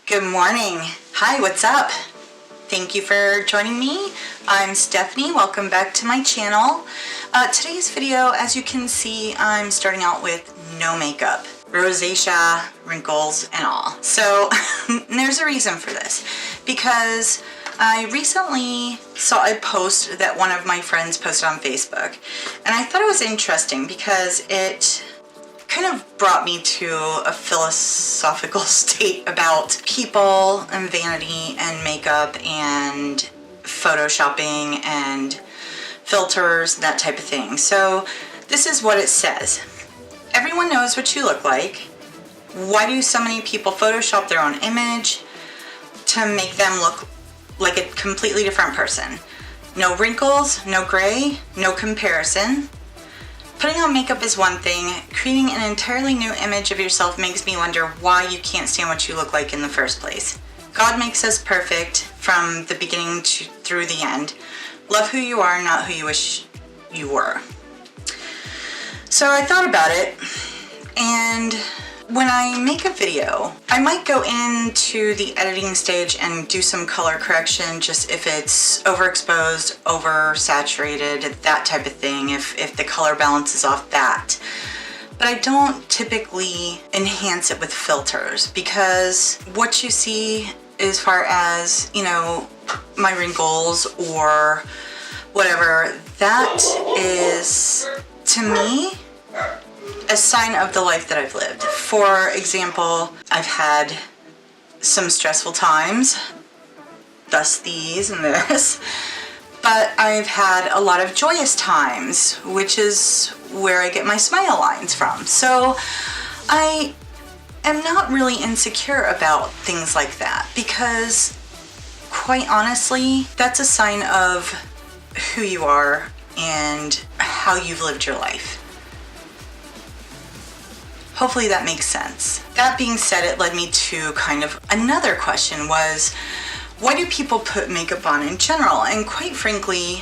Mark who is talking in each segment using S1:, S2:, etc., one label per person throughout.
S1: Good morning. Hi, what's up? Thank you for joining me. I'm Stephanie. Welcome back to my channel. Today's video, as you can see, I'm starting out with no makeup. Rosacea, wrinkles, and all. So there's a reason for this. Because I recently saw a post that one of my friends posted on Facebook. And I thought it was interesting because it kind of brought me to a philosophical state about people and vanity and makeup and photoshopping and filters, that type of thing. So this is what it says. Everyone knows what you look like. Why do so many people Photoshop their own image to make them look like a completely different person? No wrinkles, no gray, no comparison. Putting on makeup is one thing. Creating an entirely new image of yourself makes me wonder why you can't stand what you look like in the first place. God makes us perfect from the beginning through the end. Love who you are, not who you wish you were. So I thought about it, and when I make a video, I might go into the editing stage and do some color correction, just if it's overexposed, oversaturated, that type of thing, if the color balance is off that. But I don't typically enhance it with filters, because what you see as far as, you know, my wrinkles or whatever, that is, to me, a sign of the life that I've lived. For example, I've had some stressful times, thus these and this, but I've had a lot of joyous times, which is where I get my smile lines from. So I am not really insecure about things like that, because quite honestly, that's a sign of who you are and how you've lived your life. Hopefully that makes sense. That being said, it led me to kind of another question, was why do people put makeup on in general? And quite frankly,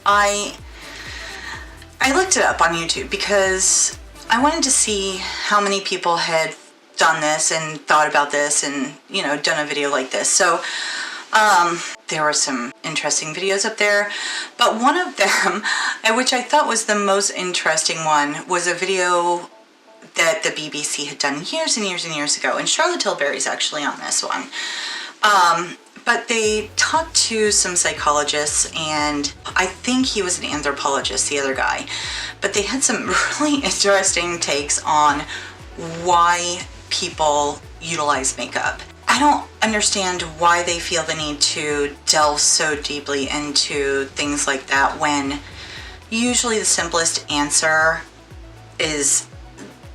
S1: I looked it up on YouTube because I wanted to see how many people had done this and thought about this and, you know, done a video like this. So there were some interesting videos up there, but one of them, which I thought was the most interesting one, was a video that the BBC had done years and years and years ago, and Charlotte Tilbury's actually on this one. But they talked to some psychologists, and I think he was an anthropologist, the other guy. But they had some really interesting takes on why people utilize makeup. I don't understand why they feel the need to delve so deeply into things like that when usually the simplest answer is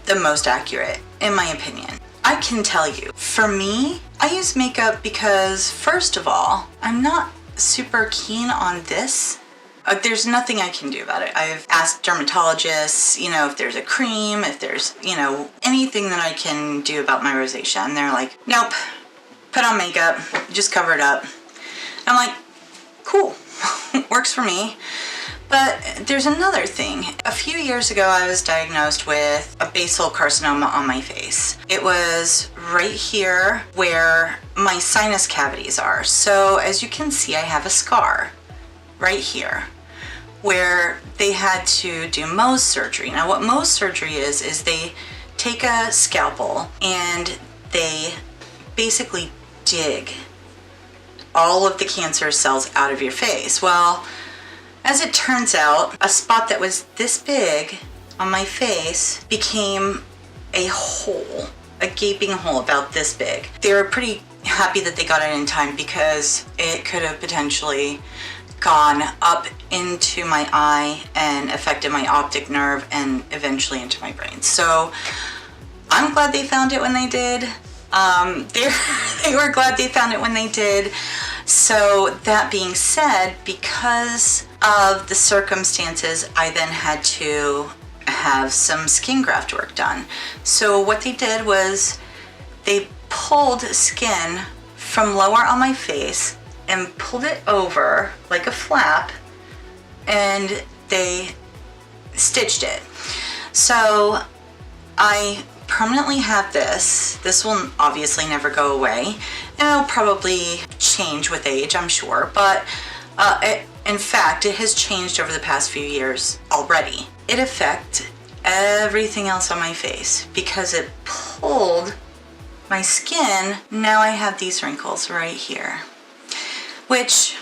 S1: the most accurate, in my opinion. I can tell you, for me, I use makeup because, first of all, I'm not super keen on this. There's nothing I can do about it. I've asked dermatologists, you know, if there's a cream, if there's, you know, anything that I can do about my rosacea, and they're like, nope, put on makeup, just cover it up. I'm like, cool, works for me. But there's another thing. A few years ago, I was diagnosed with a basal carcinoma on my face. It was right here where my sinus cavities are. So as you can see, I have a scar right here where they had to do Mohs surgery. Now what Mohs surgery is they take a scalpel and they basically dig all of the cancer cells out of your face. Well, as it turns out, a spot that was this big on my face became a hole, a gaping hole about this big. They were pretty happy that they got it in time because it could have potentially gone up into my eye and affected my optic nerve and eventually into my brain. So I'm glad they found it when they did. They were glad they found it when they did. So that being said, because of the circumstances, I then had to have some skin graft work done. So what they did was they pulled skin from lower on my face and pulled it over like a flap, and they stitched it. So I permanently have this. This will obviously never go away, and it'll probably change with age, I'm sure, but in fact, it has changed over the past few years already. It affects everything else on my face because it pulled my skin. Now I have these wrinkles right here, which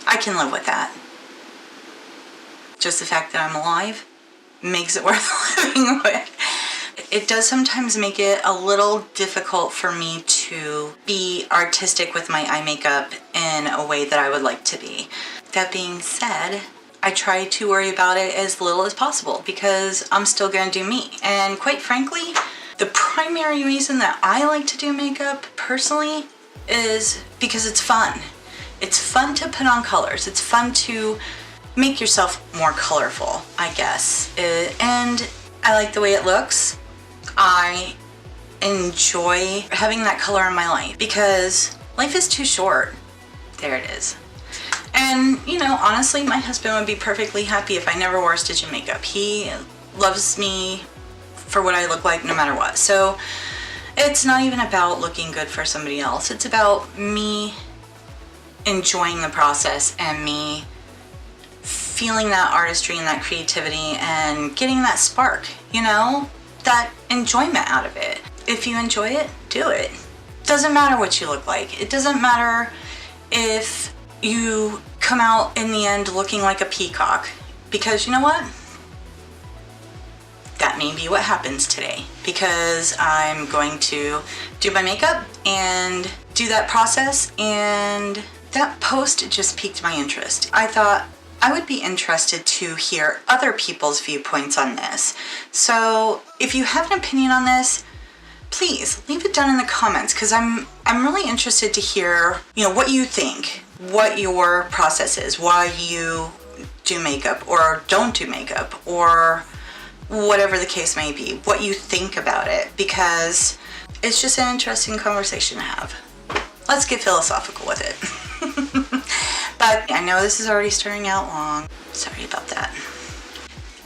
S1: I can live with that. Just the fact that I'm alive makes it worth living with. It does sometimes make it a little difficult for me to be artistic with my eye makeup in a way that I would like to be. That being said, I try to worry about it as little as possible because I'm still gonna do me. And quite frankly, the primary reason that I like to do makeup personally is because it's fun. It's fun to put on colors. It's fun to make yourself more colorful, I guess. And I like the way it looks. I enjoy having that color in my life because life is too short. There it is. And, you know, honestly, my husband would be perfectly happy if I never wore a stitch of makeup. He loves me for what I look like no matter what. So it's not even about looking good for somebody else. It's about me enjoying the process and me feeling that artistry and that creativity and getting that spark, you know, that enjoyment out of it. If you enjoy it, do it. Doesn't matter what you look like. It doesn't matter if you come out in the end looking like a peacock, because you know what? That may be what happens today, because I'm going to do my makeup and do that process, and that post just piqued my interest. I thought I would be interested to hear other people's viewpoints on this. So if you have an opinion on this, please leave it down in the comments, because I'm really interested to hear, you know, what you think, what your process is, why you do makeup or don't do makeup, or whatever the case may be, what you think about it, because it's just an interesting conversation to have. Let's get philosophical with it. But I know this is already starting out long. Sorry about that.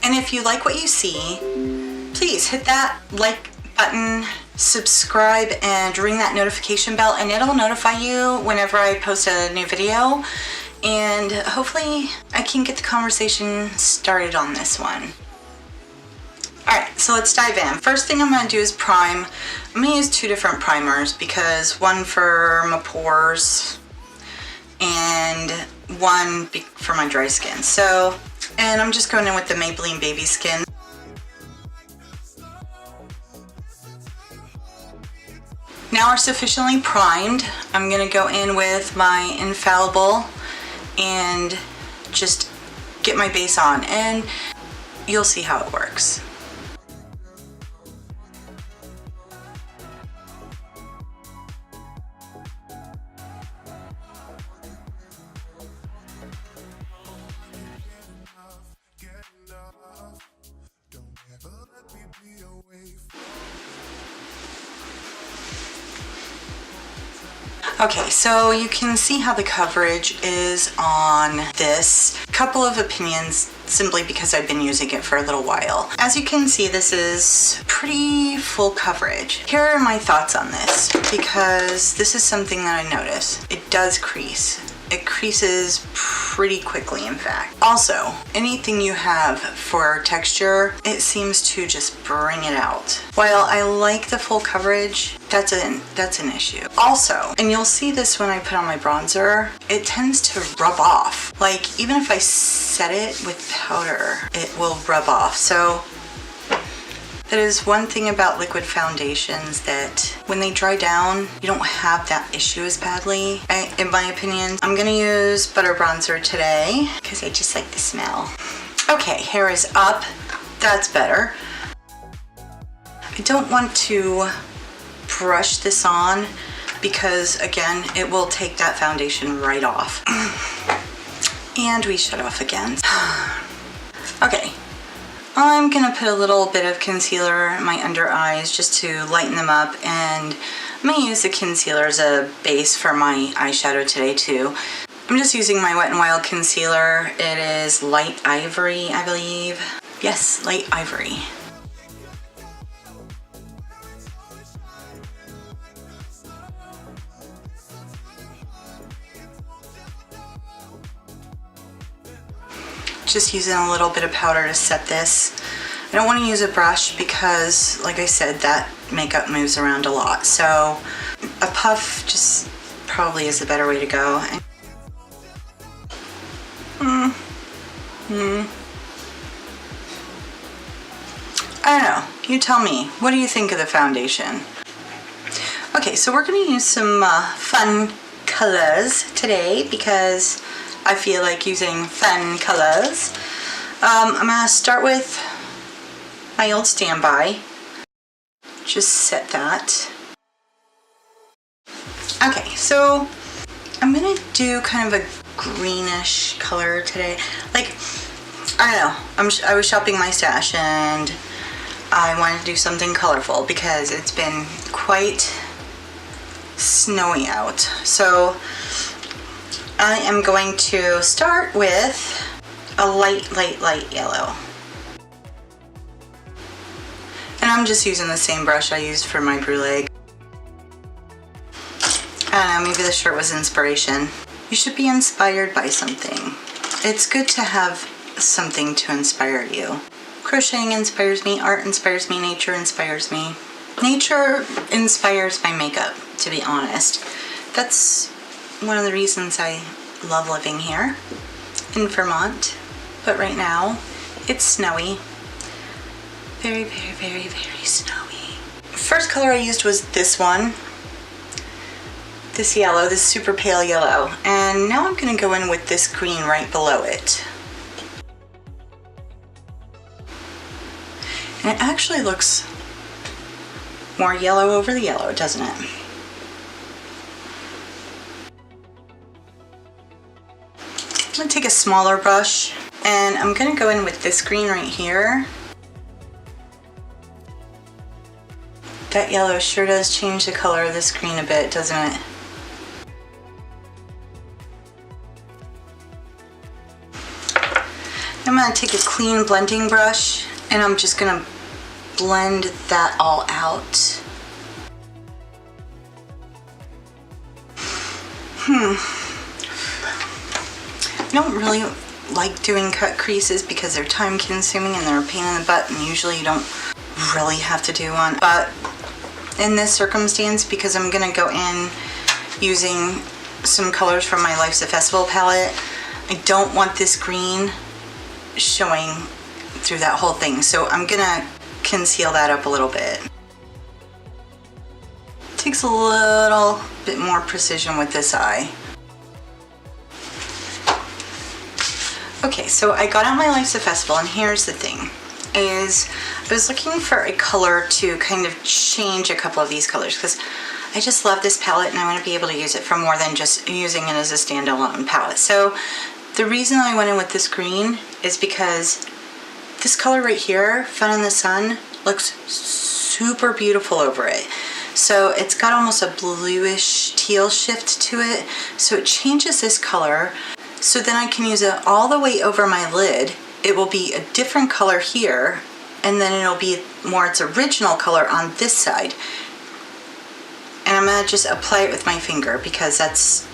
S1: And if you like what you see, please hit that like button, subscribe, and ring that notification bell, and it'll notify you whenever I post a new video. And hopefully I can get the conversation started on this one. Alright, so let's dive in. First thing I'm going to do is prime. I'm going to use two different primers, because one for my pores and one for my dry skin. So, and I'm just going in with the Maybelline Baby Skin. Now we're sufficiently primed. I'm going to go in with my Infallible and just get my base on, and you'll see how it works. Okay, so you can see how the coverage is on this. Couple of opinions, simply because I've been using it for a little while. As you can see, this is pretty full coverage. Here are my thoughts on this, because this is something that I notice. It does crease. It creases pretty quickly, in fact. Also, anything you have for texture, it seems to just bring it out. While I like the full coverage, that's an issue. Also, and you'll see this when I put on my bronzer, it tends to rub off. Like, even if I set it with powder, it will rub off. So that is one thing about liquid foundations, that when they dry down, you don't have that issue as badly, in my opinion. I'm gonna use butter bronzer today because I just like the smell. Okay, hair is up. That's better. I don't want to brush this on because, again, it will take that foundation right off. And we shut off again. Okay. I'm gonna put a little bit of concealer in my under eyes just to lighten them up, and I'm gonna use the concealer as a base for my eyeshadow today too. I'm just using my Wet n Wild concealer. It is Light Ivory, I believe. Yes, Light Ivory. just using a little bit of powder to set this. I don't want to use a brush because, like I said, that makeup moves around a lot. So a puff just probably is a better way to go. I don't know. You tell me. What do you think of the foundation? Okay, so we're going to use some fun colors today because I feel like using fun colors. I'm going to start with my old standby. Just set that. Okay, so I'm going to do kind of a greenish color today. Like, I don't know. I was shopping my stash and I wanted to do something colorful because it's been quite snowy out. So I am going to start with a light yellow. And I'm just using the same brush I used for my brulee. I don't know, maybe the shirt was inspiration. You should be inspired by something. It's good to have something to inspire you. Crocheting inspires me, art inspires me, nature inspires me. Nature inspires my makeup, to be honest. That's one of the reasons I love living here in Vermont. But right now, it's snowy. Very, very, very, very snowy. First color I used was this one. This yellow, this super pale yellow. And now I'm gonna go in with this green right below it. And it actually looks more yellow over the yellow, doesn't it? I'm gonna take a smaller brush and I'm gonna go in with this green right here. That yellow sure does change the color of this green a bit, doesn't it? I'm gonna take a clean blending brush and I'm just gonna blend that all out. I don't really like doing cut creases because they're time consuming and they're a pain in the butt, and usually you don't really have to do one. But in this circumstance, because I'm gonna go in using some colors from my Life's a Festival palette, I don't want this green showing through that whole thing. So I'm gonna conceal that up a little bit. Takes a little bit more precision with this eye. Okay, so I got out my Life's a Festival, and here's the thing, is I was looking for a color to kind of change a couple of these colors because I just love this palette and I want to be able to use it for more than just using it as a standalone palette. So the reason I went in with this green is because this color right here, Fun in the Sun, looks super beautiful over it. So it's got almost a bluish teal shift to it. So it changes this color. So then I can use it all the way over my lid. It will be a different color here, and then it'll be more its original color on this side. And I'm gonna just apply it with my finger because that's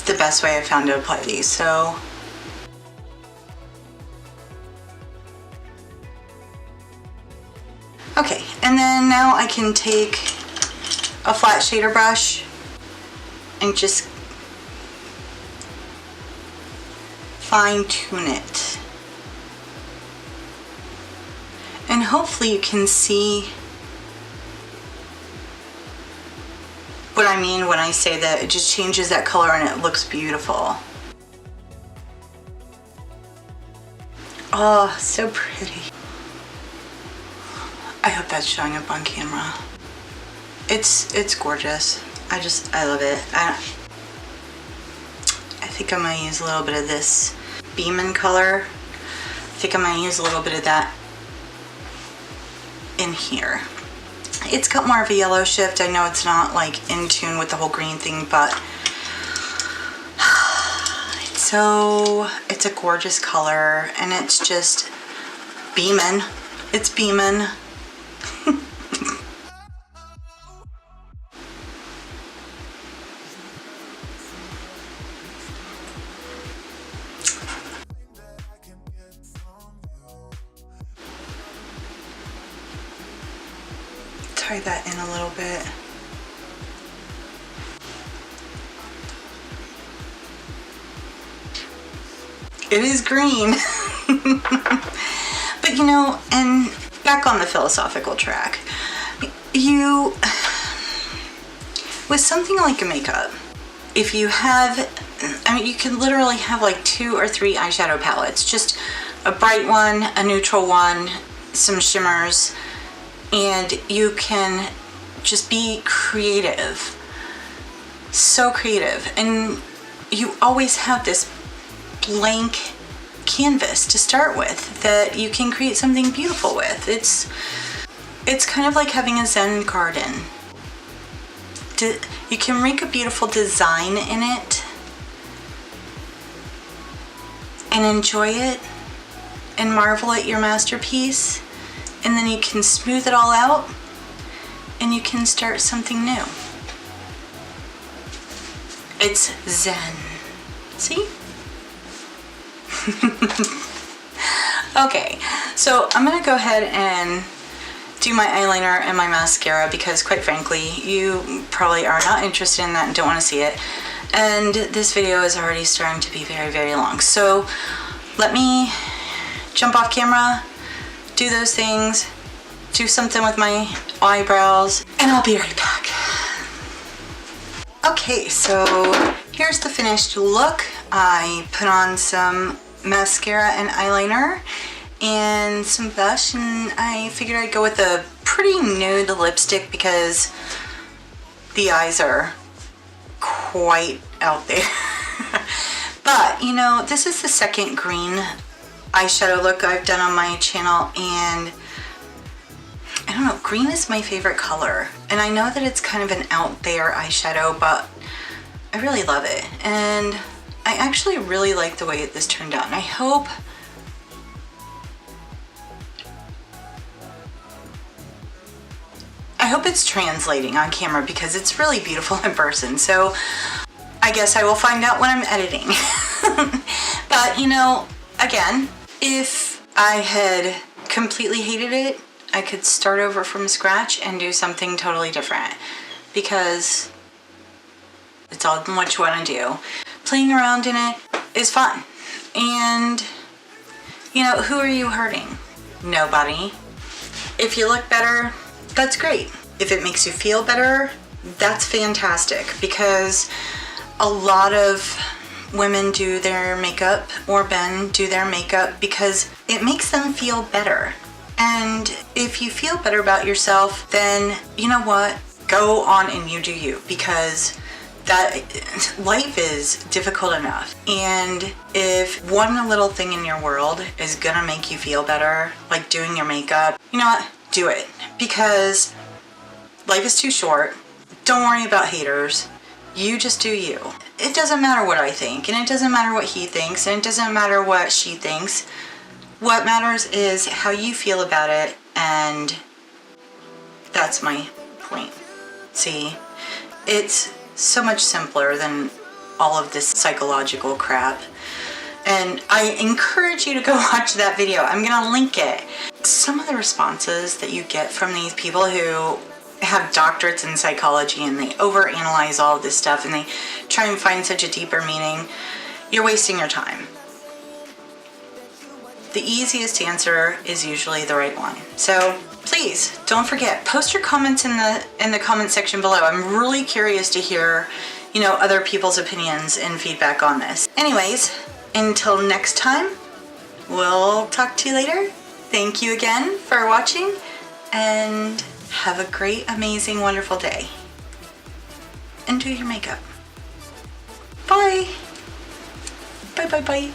S1: the best way I found to apply these. So okay, and then now I can take a flat shader brush and just fine tune it. And hopefully you can see what I mean when I say that it just changes that color and it looks beautiful. Oh, so pretty. I hope that's showing up on camera. It's gorgeous. I love it. I think I'm gonna use a little bit of this Beeman color. I think I'm gonna use a little bit of that in here. It's got more of a yellow shift. I know it's not like in tune with the whole green thing, but it's a gorgeous color and it's just beaming. It's beaming. tie that in a little bit. It is green. But you know, and back on the philosophical track, with something like a makeup, if you have, I mean, you can literally have like 2 or 3 eyeshadow palettes, just a bright one, a neutral one, some shimmers, and you can just be creative, so creative, and you always have this blank canvas to start with that you can create something beautiful with. It's kind of like having a Zen garden. You can make a beautiful design in it and enjoy it and marvel at your masterpiece, and then you can smooth it all out and you can start something new. It's Zen. See? Okay, so I'm gonna go ahead and do my eyeliner and my mascara because, quite frankly, you probably are not interested in that and don't want to see it. And this video is already starting to be very, very long. So let me jump off camera, do those things, do something with my eyebrows, and I'll be right back. Okay, so here's the finished look. I put on some mascara and eyeliner and some blush, and I figured I'd go with a pretty nude lipstick because the eyes are quite out there. But you know, this is the second green eyeshadow look I've done on my channel, and I don't know, green is my favorite color, and I know that it's kind of an out there eyeshadow, but I really love it, and I actually really like the way this turned out, and I hope it's translating on camera because it's really beautiful in person. So I guess I will find out when I'm editing. But you know, again, if I had completely hated it, I could start over from scratch and do something totally different because it's all in what you want to do. Playing around in it is fun. And you know, who are you hurting? Nobody. If you look better, that's great. If it makes you feel better, that's fantastic, because a lot of women do their makeup, or men do their makeup because it makes them feel better. And if you feel better about yourself, then you know what? Go on and you do you, because that life is difficult enough. And if one little thing in your world is gonna make you feel better, like doing your makeup, you know what? Do it, because life is too short. Don't worry about haters. You just do you. It doesn't matter what I think, and it doesn't matter what he thinks, and it doesn't matter what she thinks. What matters is how you feel about it, and that's my point. See, it's so much simpler than all of this psychological crap. And I encourage you to go watch that video. I'm gonna link it. Some of the responses that you get from these people who have doctorates in psychology and they overanalyze all of this stuff and they try and find such a deeper meaning, you're wasting your time. The easiest answer is usually the right one. So please don't forget, post your comments in the comment section below. I'm really curious to hear, you know, other people's opinions and feedback on this. Anyways, until next time, we'll talk to you later. Thank you again for watching, and have a great, amazing, wonderful day. And do your makeup. Bye. Bye, bye, bye.